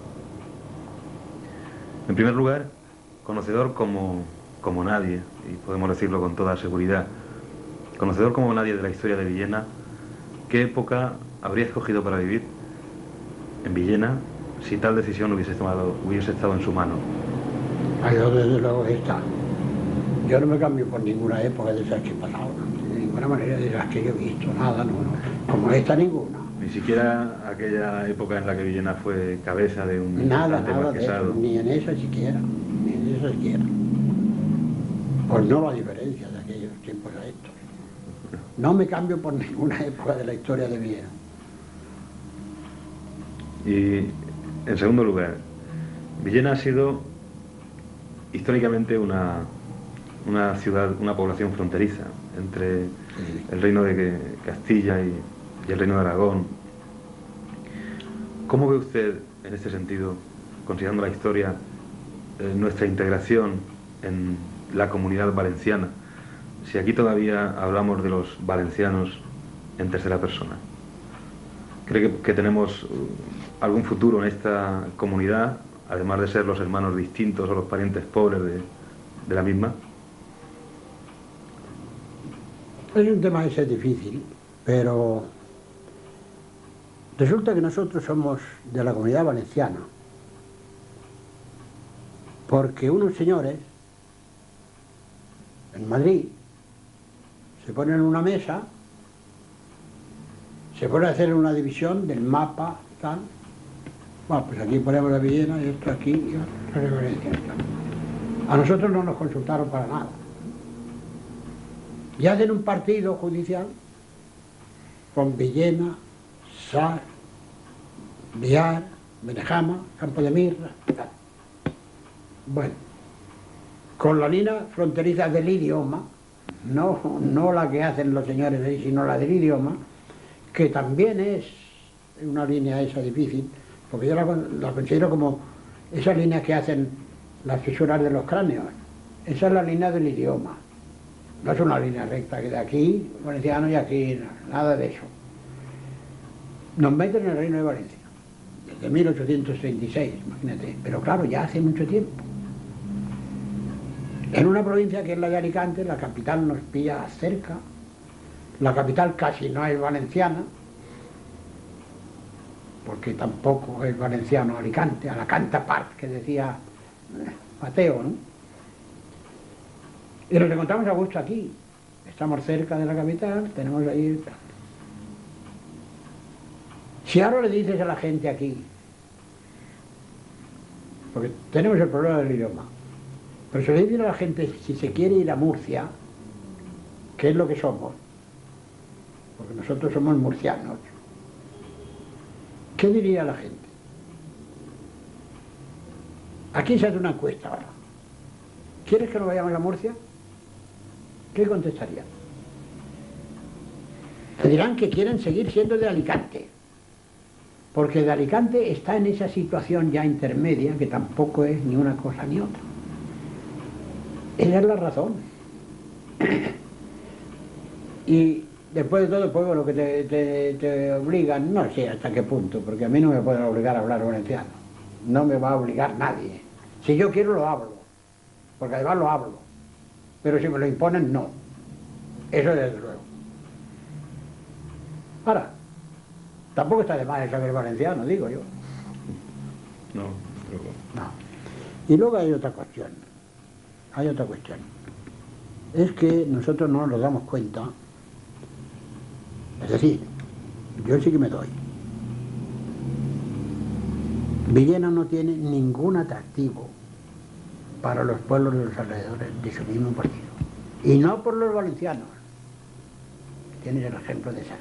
En primer lugar, conocedor como nadie, y podemos decirlo con toda seguridad, conocedor como nadie de la historia de Villena, ¿qué época habría escogido para vivir en Villena si tal decisión hubiese estado en su mano? Yo desde luego está. Yo no me cambio por ninguna época de esas que he pasado, de ninguna manera de las que yo he visto, nada, no. Como esta, ninguna. Ni siquiera aquella época en la que Villena fue cabeza de un nada de eso, ni en esa siquiera, Pues no la diferencia de aquellos tiempos a estos. No me cambio por ninguna época de la historia de Villena. Y en segundo lugar, Villena ha sido históricamente una ciudad, una población fronteriza entre el reino de Castilla y el reino de Aragón. ¿Cómo ve usted, en este sentido, considerando la historia, nuestra integración en la comunidad valenciana? Si aquí todavía hablamos de los valencianos en tercera persona, ¿cree que tenemos algún futuro en esta comunidad, además de ser los hermanos distintos o los parientes pobres de la misma? Es un tema ese difícil, pero resulta que nosotros somos de la comunidad valenciana, porque unos señores en Madrid se ponen en una mesa, se pone a hacer una división del mapa, tal. Bueno, pues aquí ponemos la Villena y esto aquí y otra referencia. A nosotros no nos consultaron para nada. Y hacen un partido judicial con Villena, Sar, Viar, Benejama, Campo de Mirra, tal. Bueno, con la línea fronteriza del idioma, no la que hacen los señores ahí, sino la del idioma, que también es una línea esa difícil, porque yo la considero como esa línea que hacen las fisuras de los cráneos. Esa es la línea del idioma. No es una línea recta que de aquí, valenciano, y aquí, nada de eso. Nos meten en el Reino de Valencia, desde 1836, imagínate. Pero claro, ya hace mucho tiempo. En una provincia que es la de Alicante, la capital nos pilla cerca, la capital casi no es valenciana, porque tampoco es valenciano Alicante, Alacanta Park, que decía Mateo, ¿no? Y nos encontramos a gusto aquí, estamos cerca de la capital, tenemos ahí... Si ahora le dices a la gente aquí, porque tenemos el problema del idioma, pero si le dices a la gente si se quiere ir a Murcia, ¿qué es lo que somos? Porque nosotros somos murcianos. ¿Qué diría la gente? Aquí se hace una encuesta ahora. ¿Quieres que nos vayamos a Murcia? ¿Qué contestarían? Te dirán que quieren seguir siendo de Alicante, porque de Alicante está en esa situación ya intermedia que tampoco es ni una cosa ni otra. Esa es la razón. Y después de todo, pues lo que te obligan, no sé hasta qué punto, porque a mí no me pueden obligar a hablar valenciano. No me va a obligar nadie. Si yo quiero lo hablo, porque además lo hablo. Pero si me lo imponen, no. Eso desde luego. Ahora, tampoco está de más el saber valenciano, digo yo. No, pero... No. Y luego hay otra cuestión. Hay otra cuestión. Es que nosotros no nos damos cuenta. Es decir, yo sí que me doy. Villena no tiene ningún atractivo para los pueblos de los alrededores de su mismo partido. Y no por los valencianos. Tienes el ejemplo de Sar.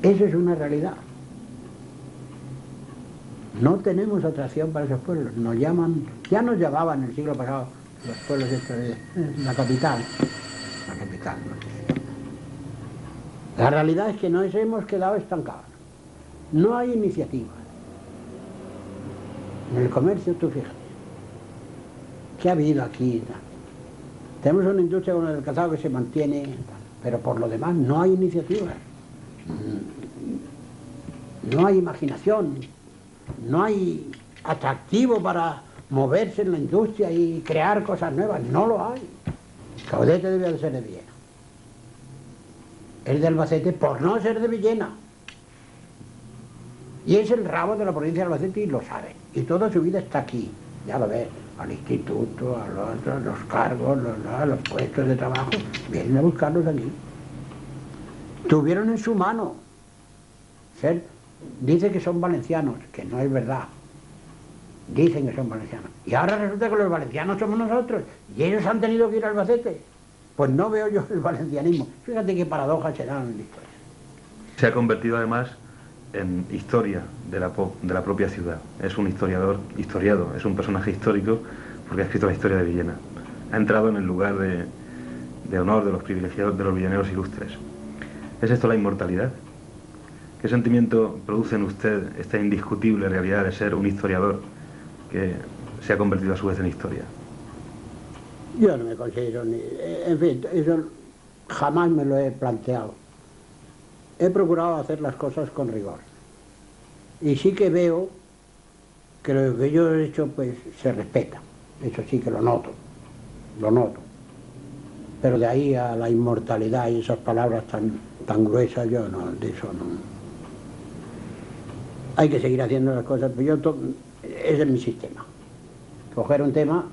Eso es una realidad. No tenemos atracción para esos pueblos. Nos llaman, ya nos llamaban en el siglo pasado los pueblos de la capital. La capital, no sé. La realidad es que nos hemos quedado estancados. No hay iniciativas. En el comercio, tú fíjate, ¿qué ha habido aquí? Tenemos una industria con el calzado que se mantiene, pero por lo demás no hay iniciativas. No hay imaginación, no hay atractivo para moverse en la industria y crear cosas nuevas, no lo hay. Caudete debe de ser de Villena. Es de Albacete por no ser de Villena. Y es el rabo de la provincia de Albacete y lo sabe. Y toda su vida está aquí, ya lo ves, al instituto, a los cargos, los puestos de trabajo, vienen a buscarlos aquí. Tuvieron en su mano ser, dice que son valencianos, que no es verdad. Dicen que son valencianos. Y ahora resulta que los valencianos somos nosotros, y ellos han tenido que ir al Albacete. Pues no veo yo el valencianismo. Fíjate qué paradojas se dan en la historia. Se ha convertido además en historia de la propia ciudad. Es un historiado, es un personaje histórico porque ha escrito la historia de Villena. Ha entrado en el lugar de honor de los privilegiados, de los villeneros ilustres. ¿Es esto la inmortalidad? ¿Qué sentimiento produce en usted esta indiscutible realidad de ser un historiador que se ha convertido a su vez en historia? Yo no me considero ni... En fin, eso jamás me lo he planteado. He procurado hacer las cosas con rigor. Y sí que veo que lo que yo he hecho pues se respeta. Eso sí que lo noto. Lo noto. Pero de ahí a la inmortalidad y esas palabras tan gruesas, yo no, de eso no. Hay que seguir haciendo las cosas. Pero yo Ese es mi sistema. Coger un tema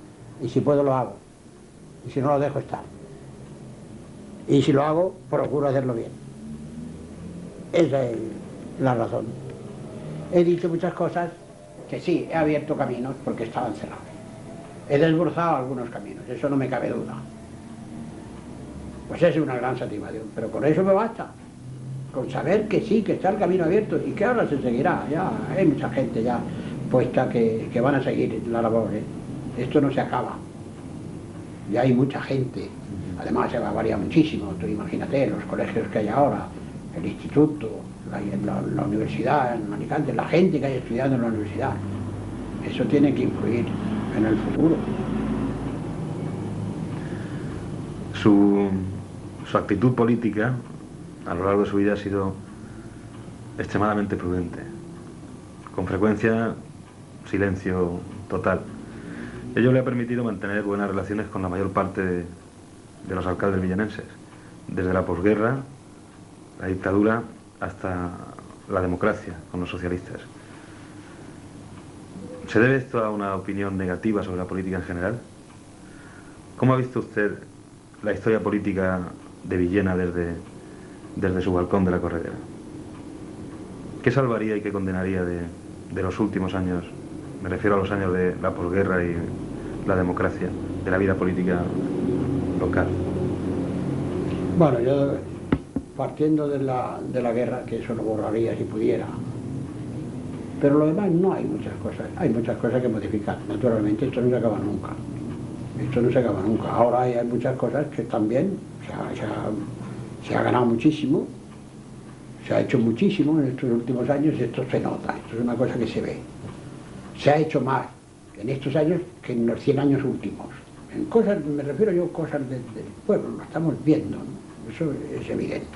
y si puedo lo hago. Y si no lo dejo estar. Y si lo hago, procuro hacerlo bien. Esa es la razón. He dicho muchas cosas que sí, he abierto caminos porque estaban cerrados. He desbrozado algunos caminos, eso no me cabe duda. Pues es una gran satisfacción, pero con eso me basta. Con saber que sí, que está el camino abierto y que ahora se seguirá. Ya hay mucha gente ya puesta que van a seguir la labor, ¿eh? Esto no se acaba. Ya hay mucha gente. Además se va a variar muchísimo. Tú imagínate los colegios que hay ahora, el instituto, la universidad en Alicante, la gente que hay estudiando en la universidad. Eso tiene que influir en el futuro. Su actitud política a lo largo de su vida ha sido extremadamente prudente. Con frecuencia, silencio total. Ello le ha permitido mantener buenas relaciones con la mayor parte de los alcaldes villenenses, desde la posguerra, la dictadura, hasta la democracia con los socialistas. ¿Se debe esto a una opinión negativa sobre la política en general? ¿Cómo ha visto usted la historia política de Villena desde su balcón de la Corredera? ¿Qué salvaría y qué condenaría de los últimos años? Me refiero a los años de la posguerra y la democracia, de la vida política local. Bueno, yo partiendo de la guerra, que eso lo borraría si pudiera, pero lo demás no hay muchas cosas que modificar. Naturalmente esto no se acaba nunca. Esto no se acaba nunca. Ahora hay muchas cosas que están bien, se ha ganado muchísimo, se ha hecho muchísimo en estos últimos años y esto se nota, esto es una cosa que se ve. Se ha hecho más en estos años que en los 100 años últimos. En cosas, me refiero yo a cosas del pueblo, lo estamos viendo, ¿no? Eso es evidente.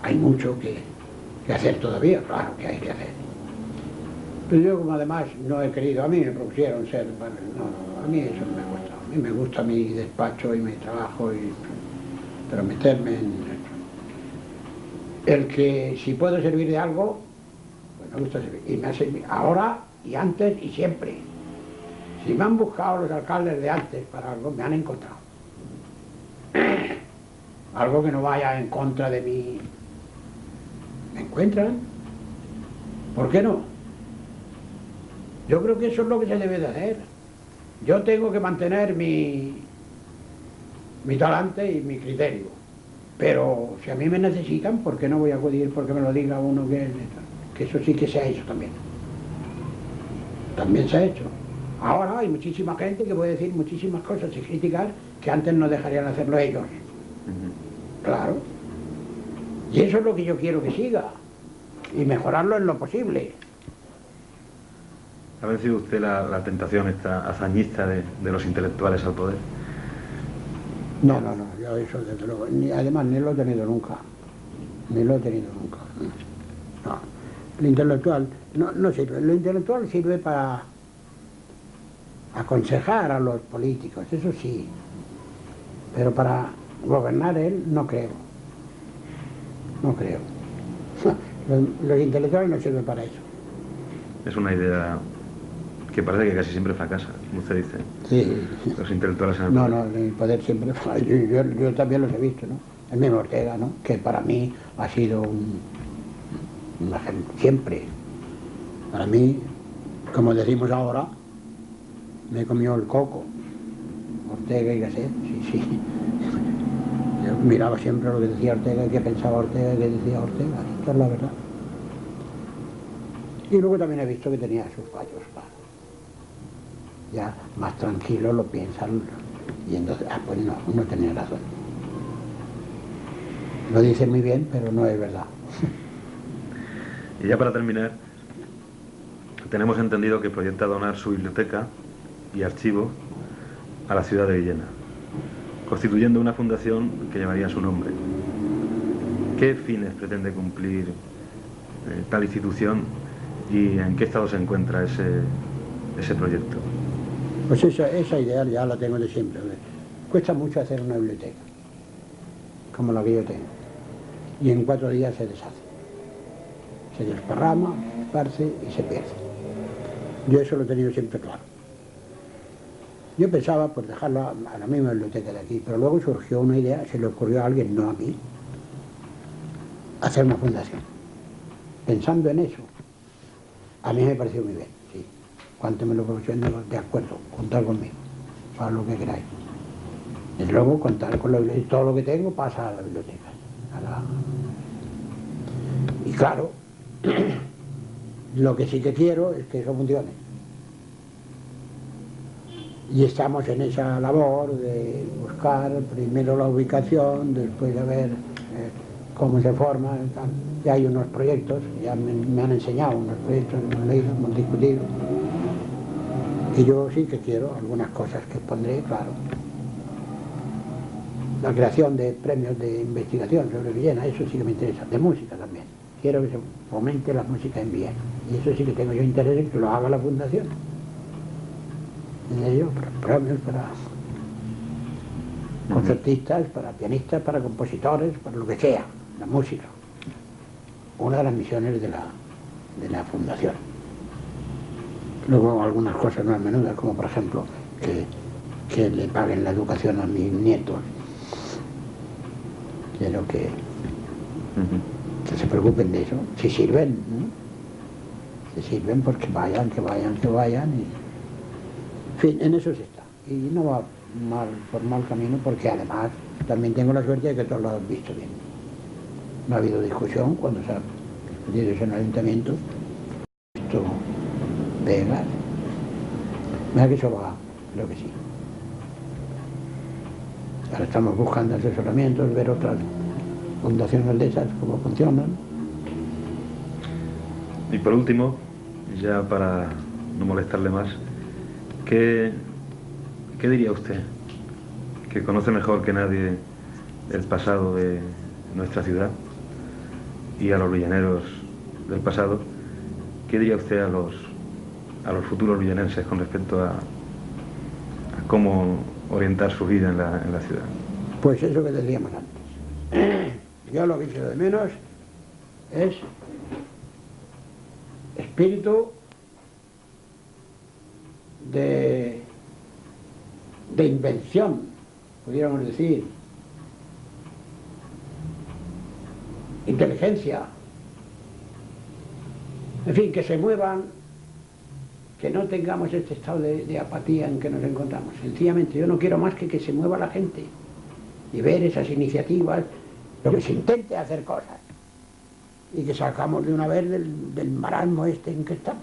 Hay mucho que hacer todavía, claro que hay que hacer. Pero yo como además no he querido, a mí me propusieron ser, bueno, no, a mí eso no me gusta. A mí me gusta mi despacho y mi trabajo, pero meterme en el que si puedo servir de algo, pues me gusta servir. Y me ha servido ahora y antes y siempre. Si me han buscado los alcaldes de antes para algo, me han encontrado. Algo que no vaya en contra de mí, me encuentran. ¿Por qué no? Yo creo que eso es lo que se debe de hacer. Yo tengo que mantener mi talante y mi criterio. Pero si a mí me necesitan, ¿por qué no voy a acudir? Porque me lo diga uno que eso sí que se ha hecho también. También se ha hecho. Ahora hay muchísima gente que puede decir muchísimas cosas y criticar que antes no dejarían hacerlo ellos. Claro. Y eso es lo que yo quiero que siga. Y mejorarlo en lo posible. ¿Ha vencido usted la tentación esta hazañista de los intelectuales al poder? No, yo eso desde luego, además ni lo he tenido nunca. Ni lo he tenido nunca. No. El intelectual no sirve. Lo intelectual sirve para aconsejar a los políticos, eso sí. Pero para gobernar él no creo. No creo. Los intelectuales no sirven para eso. Es una idea que parece que casi siempre fracasa, como usted dice. Sí. Los intelectuales en el poder. No, el poder siempre fracasa. Yo también los he visto, ¿no? El mismo Ortega, ¿no? Que para mí ha sido un ejemplo, siempre. Para mí, como decimos ahora, me comió el coco. Ortega y Gasset, sí. Yo miraba siempre lo que decía Ortega, qué pensaba Ortega, qué decía Ortega. Esto es la verdad. Y luego también he visto que tenía sus fallos, claro. Ya más tranquilo lo piensan y entonces, pues no tenía razón. Lo dice muy bien, pero no es verdad. Y ya para terminar, tenemos entendido que proyecta donar su biblioteca y archivo a la ciudad de Villena, constituyendo una fundación que llevaría su nombre. ¿Qué fines pretende cumplir tal institución y en qué estado se encuentra ese proyecto? Pues esa idea ya la tengo de siempre. Cuesta mucho hacer una biblioteca, como la que yo tengo, y en 4 días se deshace. Se desparrama, se esparce y se pierde. Yo eso lo he tenido siempre claro. Yo pensaba pues dejarlo a la misma biblioteca de aquí, pero luego surgió una idea, se le ocurrió a alguien, no a mí, hacer una fundación. Pensando en eso, a mí me pareció muy bien, sí. Cuanto me lo proporcionen, de acuerdo, contar conmigo, para lo que queráis. Desde luego, contar con la biblioteca, todo lo que tengo pasa a la biblioteca. Y claro, lo que sí que quiero es que eso funcione. Y estamos en esa labor de buscar primero la ubicación, después de ver cómo se forma, tal. Ya hay unos proyectos, ya me han enseñado unos proyectos, hemos leído, hemos discutido. Y yo sí que quiero algunas cosas que pondré, claro. La creación de premios de investigación sobre Villena, eso sí que me interesa, de música también. Quiero que se fomente la música en Villena. Y eso sí que tengo yo interés en que lo haga la fundación. De ello, para premios, para concertistas, para pianistas, para compositores, para lo que sea, la música. Una de las misiones de la fundación. Luego algunas cosas más menudas, como por ejemplo que le paguen la educación a mis nietos. Quiero que se preocupen de eso, si sirven, ¿no? Si sirven, pues que vayan. Y, en fin, en eso se está. Y no va por mal camino, porque además también tengo la suerte de que todos lo han visto bien. No ha habido discusión cuando se ha discutido eso en el ayuntamiento. Esto pega. Mira que eso va, creo que sí. Ahora estamos buscando asesoramientos, ver otras fundaciones de esas, cómo funcionan. Y por último, ya para no molestarle más, ¿qué diría usted, que conoce mejor que nadie el pasado de nuestra ciudad y a los villaneros del pasado? ¿Qué diría usted a los futuros villanenses con respecto a cómo orientar su vida en la ciudad? Pues eso que decíamos antes. Yo lo que echo de menos es espíritu de invención, pudiéramos decir, inteligencia, en fin, que se muevan, que no tengamos este estado de apatía en que nos encontramos. Sencillamente yo no quiero más que se mueva la gente y ver esas iniciativas, lo que se intente hacer cosas y que sacamos de una vez del marasmo este en que estamos.